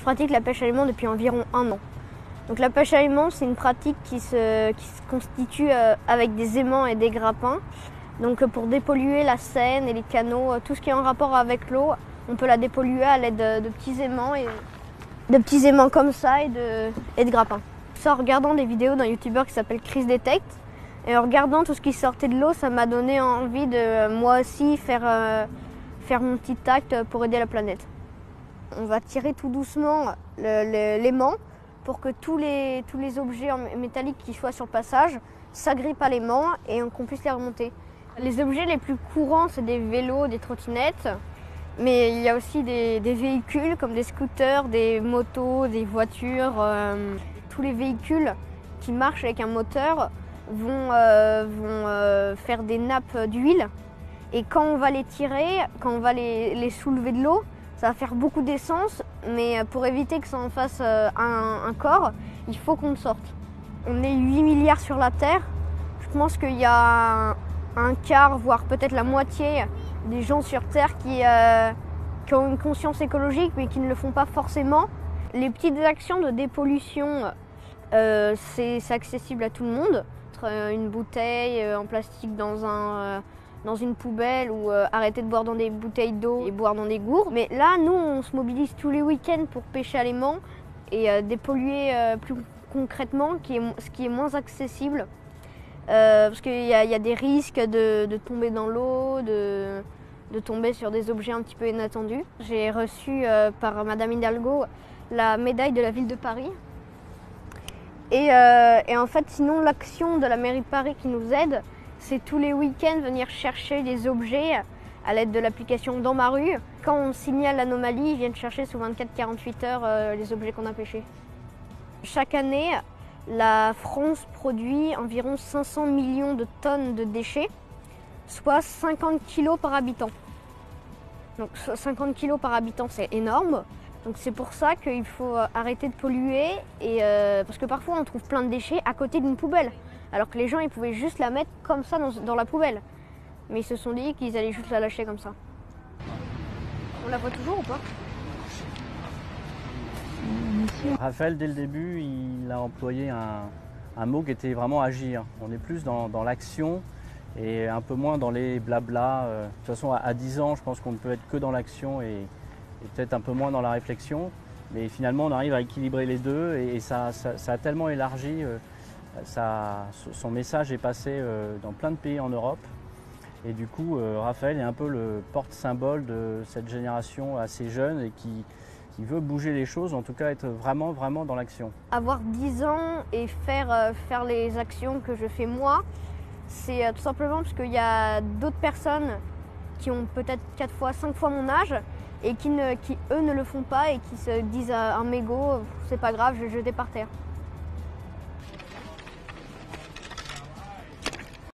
Je pratique la pêche à l'aimant depuis environ 1 an. Donc la pêche à l'aimant, c'est une pratique qui se constitue avec des aimants et des grappins. Donc pour dépolluer la Seine et les canaux, tout ce qui est en rapport avec l'eau, on peut la dépolluer à l'aide de petits aimants, comme ça et de grappins. Ça en regardant des vidéos d'un youtubeur qui s'appelle Chris Detect. Et en regardant tout ce qui sortait de l'eau, ça m'a donné envie de moi aussi faire mon petit acte pour aider la planète. On va tirer tout doucement l'aimant pour que tous les objets métalliques qui soient sur le passage s'agrippent à l'aimant et qu'on puisse les remonter. Les objets les plus courants, c'est des vélos, des trottinettes, mais il y a aussi des véhicules comme des scooters, des motos, des voitures. Tous les véhicules qui marchent avec un moteur vont faire des nappes d'huile. Et quand on va les tirer, quand on va les soulever de l'eau, ça va faire beaucoup d'essence, mais pour éviter que ça en fasse un corps, il faut qu'on le sorte. On est 8 milliards sur la Terre. Je pense qu'il y a un quart, voire peut-être la moitié des gens sur Terre qui ont une conscience écologique, mais qui ne le font pas forcément. Les petites actions de dépollution, c'est accessible à tout le monde. Une bouteille en plastique dans une poubelle ou arrêter de boire dans des bouteilles d'eau et boire dans des gourdes. Mais là, nous, on se mobilise tous les week-ends pour pêcher à l'aimant et dépolluer plus concrètement, ce qui est moins accessible. Parce qu'il y a des risques de tomber dans l'eau, de tomber sur des objets un petit peu inattendus. J'ai reçu par Madame Hidalgo la médaille de la ville de Paris. Et en fait, sinon, l'action de la mairie de Paris qui nous aide, c'est tous les week-ends venir chercher des objets à l'aide de l'application Dans ma rue. Quand on signale l'anomalie, ils viennent chercher sous 24-48 heures les objets qu'on a pêchés. Chaque année, la France produit environ 500 millions de tonnes de déchets, soit 50 kilos par habitant. Donc 50 kilos par habitant, c'est énorme. Donc c'est pour ça qu'il faut arrêter de polluer, parce que parfois on trouve plein de déchets à côté d'une poubelle. Alors que les gens ils pouvaient juste la mettre comme ça dans la poubelle. Mais ils se sont dit qu'ils allaient juste la lâcher comme ça. On la voit toujours ou pas? Raphaël, dès le début, il a employé un mot qui était vraiment agir. On est plus dans l'action et un peu moins dans les blabla. De toute façon, à 10 ans, je pense qu'on ne peut être que dans l'action et peut-être un peu moins dans la réflexion. Mais finalement, on arrive à équilibrer les deux et ça a tellement élargi. Son message est passé dans plein de pays en Europe. Et du coup, Raphaël est un peu le porte-symbole de cette génération assez jeune et qui veut bouger les choses, en tout cas être vraiment dans l'action. Avoir 10 ans et faire les actions que je fais moi, c'est tout simplement parce qu'il y a d'autres personnes qui ont peut-être 4 fois, 5 fois mon âge et qui eux ne le font pas et qui se disent un mégot, c'est pas grave, je vais le jeter par terre.